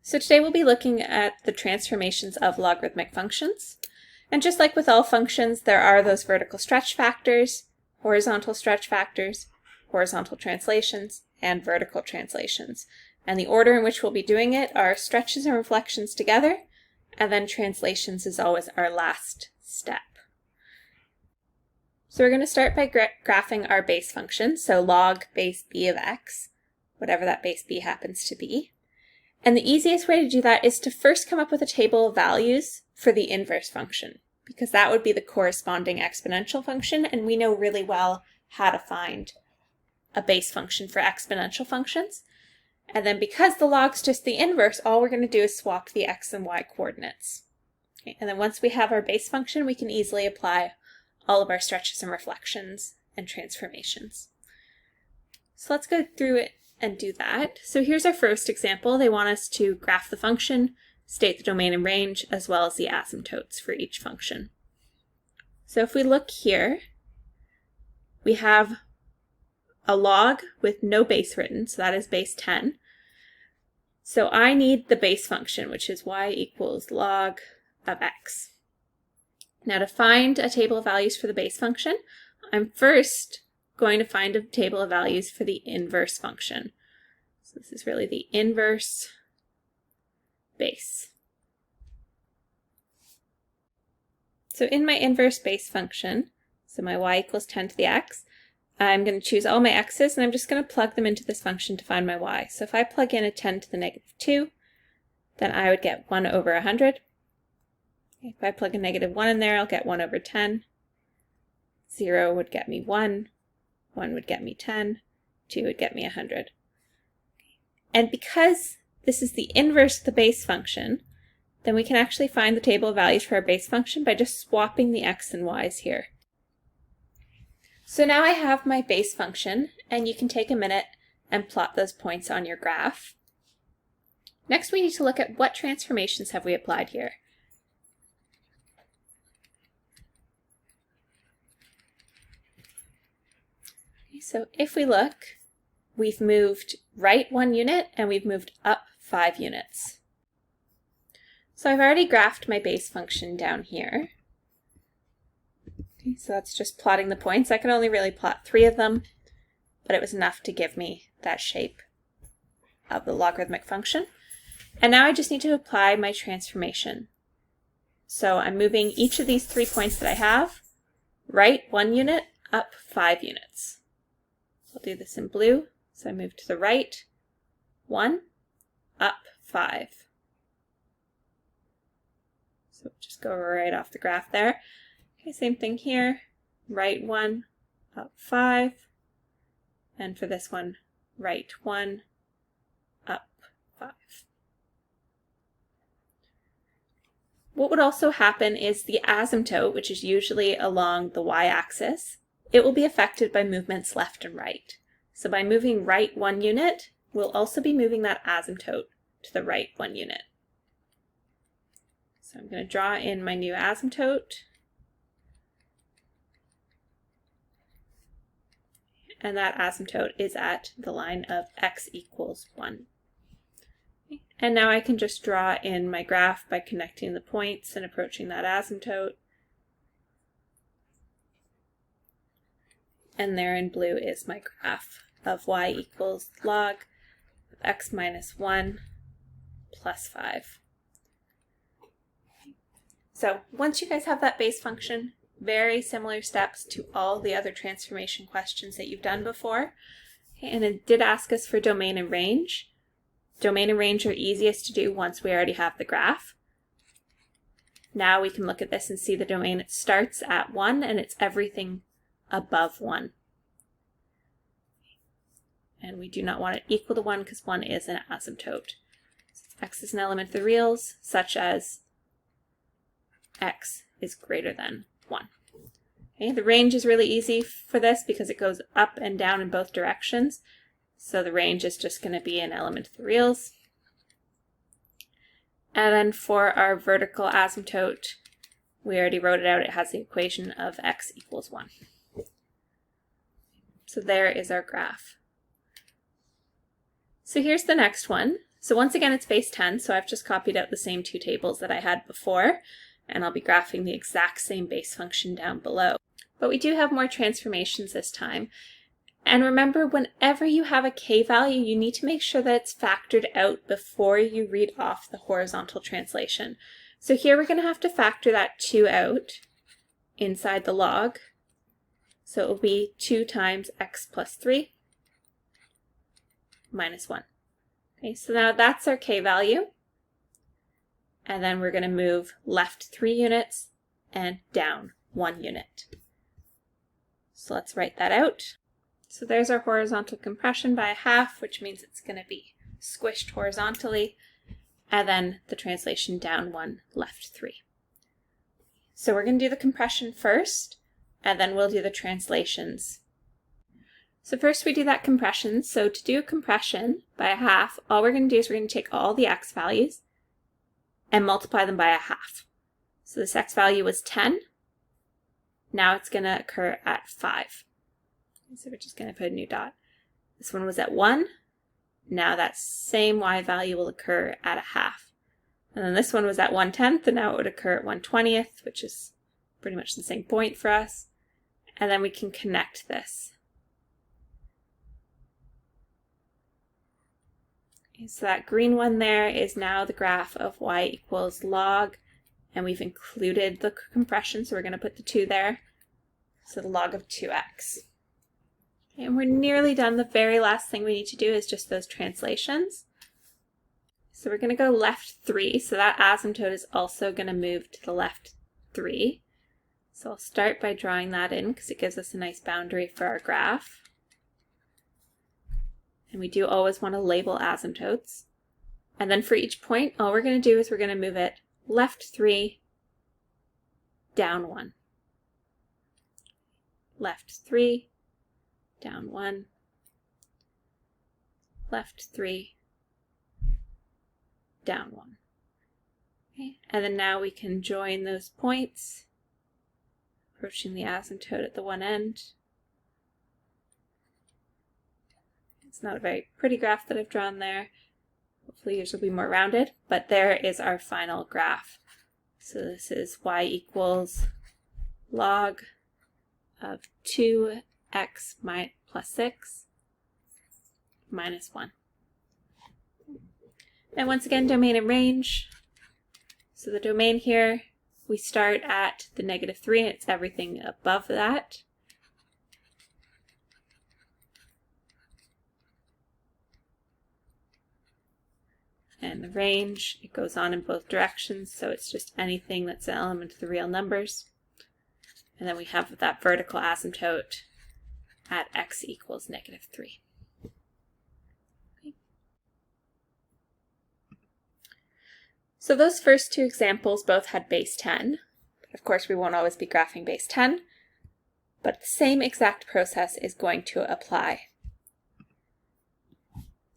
So today we'll be looking at the transformations of logarithmic functions. And just like with all functions, there are those vertical stretch factors, horizontal stretch factors, horizontal translations, and vertical translations. And the order in which we'll be doing it are stretches and reflections together, and then translations is always our last step. So we're going to start by graphing our base function, so log base b of x, whatever that base b happens to be. And the easiest way to do that is to first come up with a table of values for the inverse function, because that would be the corresponding exponential function, and we know really well how to find a base function for exponential functions. And then because the log's just the inverse, all we're going to do is swap the x and y coordinates. Okay, and then once we have our base function, we can easily apply all of our stretches and reflections and transformations. So let's go through it and do that. So here's our first example. They want us to graph the function, state the domain and range, as well as the asymptotes for each function. So if we look here, we have a log with no base written, so that is base 10. So I need the base function, which is y equals log of x. Now to find a table of values for the base function, I'm first going to find a table of values for the inverse function. So this is really the inverse base. So in my inverse base function, so my y equals 10 to the x, I'm going to choose all my x's and I'm just going to plug them into this function to find my y. So if I plug in a 10 to the negative 2, then I would get 1 over 100. If I plug a negative 1 in there, I'll get 1 over 10. 0 would get me 1. 1 would get me 10, 2 would get me 100. And because this is the inverse of the base function, then we can actually find the table of values for our base function by just swapping the x and y's here. So now I have my base function, and you can take a minute and plot those points on your graph. Next, we need to look at what transformations have we applied here. So if we look, we've moved right 1 unit and we've moved up 5 units. So I've already graphed my base function down here. Okay, so that's just plotting the points. I can only really plot 3 of them, but it was enough to give me that shape of the logarithmic function. And now I just need to apply my transformation. So I'm moving each of these 3 points that I have, right 1 unit, up 5 units. I'll do this in blue. So I move to the right, 1, up 5. So just go right off the graph there. Okay, same thing here, right 1, up 5. And for this one, right 1, up 5. What would also happen is the asymptote, which is usually along the y-axis, it will be affected by movements left and right. So by moving right 1 unit, we'll also be moving that asymptote to the right 1 unit. So I'm going to draw in my new asymptote. And that asymptote is at the line of x equals 1. Okay. And now I can just draw in my graph by connecting the points and approaching that asymptote. And there in blue is my graph of y equals log of x minus 1 plus 5. So once you guys have that base function, very similar steps to all the other transformation questions that you've done before. Okay, and it did ask us for domain and range. Domain and range are easiest to do once we already have the graph. Now we can look at this and see the domain. It starts at 1 and it's everything above 1. And we do not want it equal to 1 because 1 is an asymptote. So x is an element of the reals, such as x is greater than 1. Okay, the range is really easy for this because it goes up and down in both directions. So the range is just going to be an element of the reals. And then for our vertical asymptote, we already wrote it out. It has the equation of x equals 1. So there is our graph. So here's the next one. So once again, it's base 10, so I've just copied out the same two tables that I had before, and I'll be graphing the exact same base function down below. But we do have more transformations this time. And remember, whenever you have a k-value, you need to make sure that it's factored out before you read off the horizontal translation. So here we're going to have to factor that 2 out inside the log. So it will be 2 times x plus 3 minus 1. Okay, so now that's our k-value. And then we're going to move left 3 units and down 1 unit. So let's write that out. So there's our horizontal compression by a half, which means it's going to be squished horizontally, and then the translation down 1, left 3. So we're going to do the compression first, and then we'll do the translations. So first we do that compression. So to do a compression by a half, all we're going to do is we're going to take all the x values and multiply them by a half. So this x value was 10. Now it's going to occur at 5. So we're just going to put a new dot. This one was at 1. Now that same y value will occur at a half. And then this one was at 1/10, and now it would occur at 1/20th, which is pretty much the same point for us. And then we can connect this. Okay, so that green one there is now the graph of y equals log, and we've included the compression, so we're going to put the 2 there. So the log of 2x. And we're nearly done. The very last thing we need to do is just those translations. So we're going to go left 3. So that asymptote is also going to move to the left 3. So I'll start by drawing that in because it gives us a nice boundary for our graph. And we do always want to label asymptotes. And then for each point, all we're going to do is we're going to move it left 3, down 1. Left 3, down 1, left 3, down 1. Okay. And then now we can join those points, approaching the asymptote at the one end. It's not a very pretty graph that I've drawn there. Hopefully yours will be more rounded, but there is our final graph. So this is y equals log of 2x plus 6 minus 1. And once again, domain and range. So the domain here, we start at the -3, and it's everything above that. And the range, it goes on in both directions, so it's just anything that's an element of the real numbers. And then we have that vertical asymptote at x equals -3. Okay. So those first two examples both had base 10. Of course, we won't always be graphing base 10, but the same exact process is going to apply.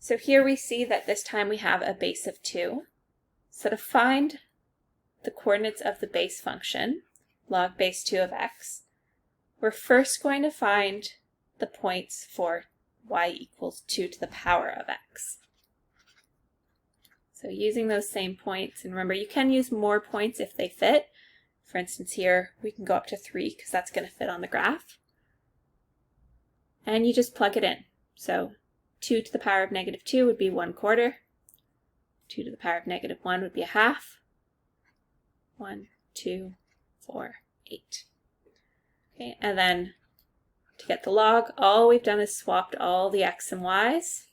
So here we see that this time we have a base of 2. So to find the coordinates of the base function, log base 2 of x, we're first going to find the points for y equals 2 to the power of x. So using those same points, and remember you can use more points if they fit. For instance here, we can go up to 3 because that's going to fit on the graph. And you just plug it in. So 2 to the power of -2 would be 1/4. 2 to the power of -1 would be a half. 1, 2, 4, 8. Okay, and then to get the log, all we've done is swapped all the x and y's.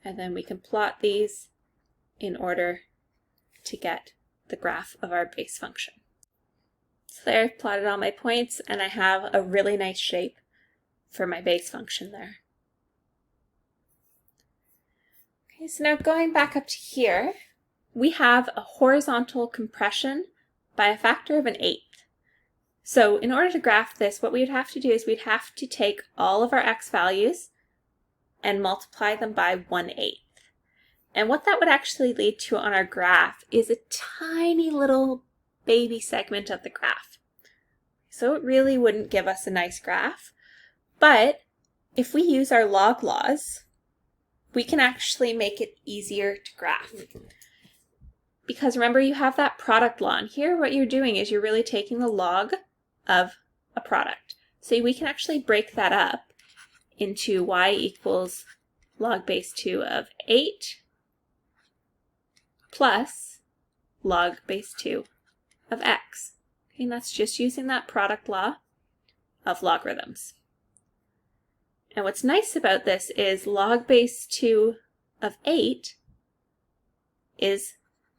And then we can plot these in order to get the graph of our base function. So there I've plotted all my points, and I have a really nice shape for my base function there. Okay, so now going back up to here, we have a horizontal compression by a factor of 1/8. So in order to graph this, what we'd have to do is we'd have to take all of our x values and multiply them by 1/8. And what that would actually lead to on our graph is a tiny little baby segment of the graph. So it really wouldn't give us a nice graph, But if we use our log laws, we can actually make it easier to graph. Because remember, you have that product law, and here what you're doing is you're really taking the log of a product. So we can actually break that up into y equals log base 2 of 8 plus log base 2 of x. Okay, and that's just using that product law of logarithms. And what's nice about this is log base 2 of 8 is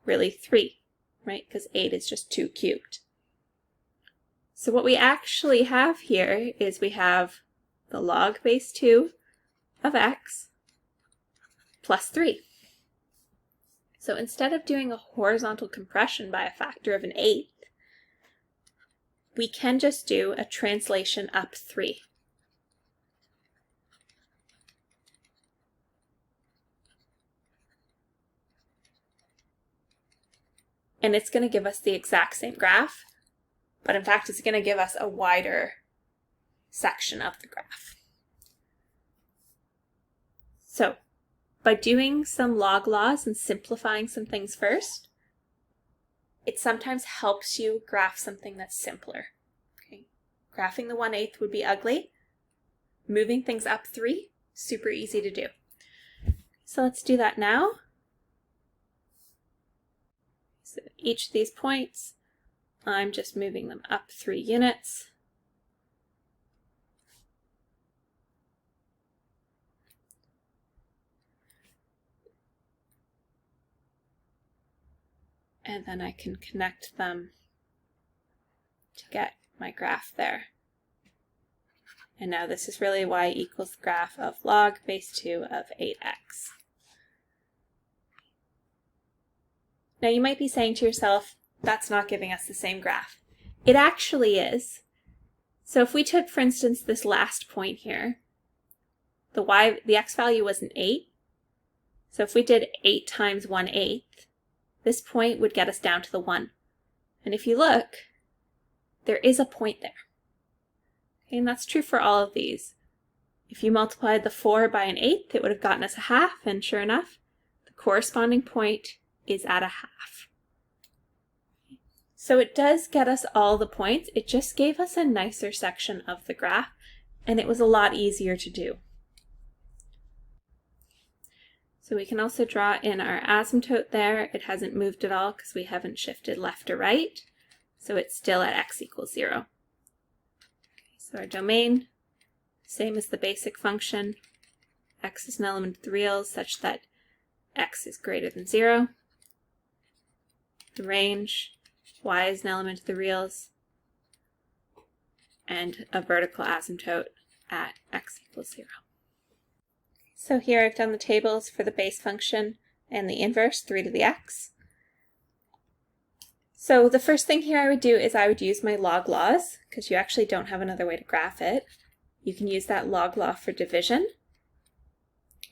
really 3, right? Because 8 is just 2 cubed. So what we actually have here is we have the log base 2 of x plus 3. So instead of doing a horizontal compression by a factor of an eighth, we can just do a translation up 3. And it's going to give us the exact same graph, but in fact it's going to give us a wider section of the graph. So by doing some log laws and simplifying some things first, it sometimes helps you graph something that's simpler. Okay? Graphing the 1/8 would be ugly. Moving things up 3, super easy to do. So let's do that now. So each of these points, I'm just moving them up 3 units. And then I can connect them to get my graph there. And now this is really y equals the graph of log base 2 of 8x. Now you might be saying to yourself, that's not giving us the same graph. It actually is. So if we took, for instance, this last point here, the x value was an 8. So if we did 8 times 1/8, this point would get us down to the 1. And if you look, there is a point there. Okay, and that's true for all of these. If you multiplied the 4 by an 1/8, it would have gotten us a half, and sure enough, the corresponding point is at a half. So it does get us all the points, it just gave us a nicer section of the graph, and it was a lot easier to do. So we can also draw in our asymptote there. It hasn't moved at all because we haven't shifted left or right, so it's still at x equals 0. Okay, so our domain, same as the basic function, x is an element of the reals such that x is greater than 0. The range, y is an element of the reals, and a vertical asymptote at x equals 0. So here I've done the tables for the base function and the inverse, 3 to the x. So the first thing here I would do is I would use my log laws, because you actually don't have another way to graph it. You can use that log law for division,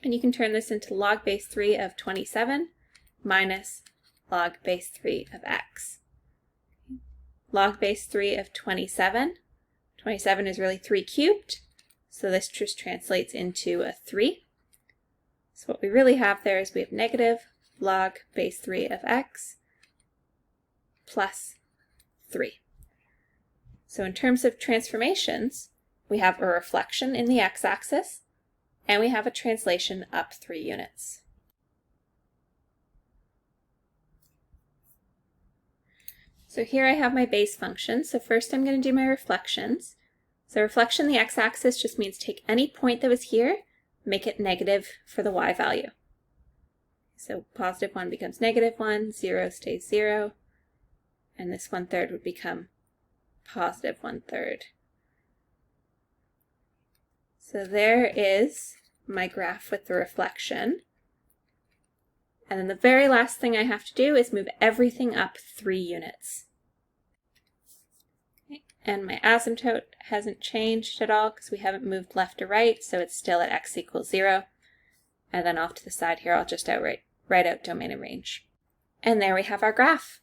and you can turn this into log base 3 of 27 minus log base 3 of x. Log base 3 of 27. 27 is really 3 cubed, so this just translates into a 3. So what we really have there is we have negative log base 3 of x plus 3. So in terms of transformations, we have a reflection in the x-axis, and we have a translation up 3 units. So here I have my base function. So first I'm going to do my reflections. So reflection in the x-axis just means take any point that was here, make it negative for the y value. So positive 1 becomes negative 1, 0 stays 0, and this 1/3 would become positive 1/3. So there is my graph with the reflection. And then the very last thing I have to do is move everything up 3 units. Okay. And my asymptote hasn't changed at all because we haven't moved left or right, so it's still at x equals 0. And then off to the side here, I'll just write out domain and range. And there we have our graph.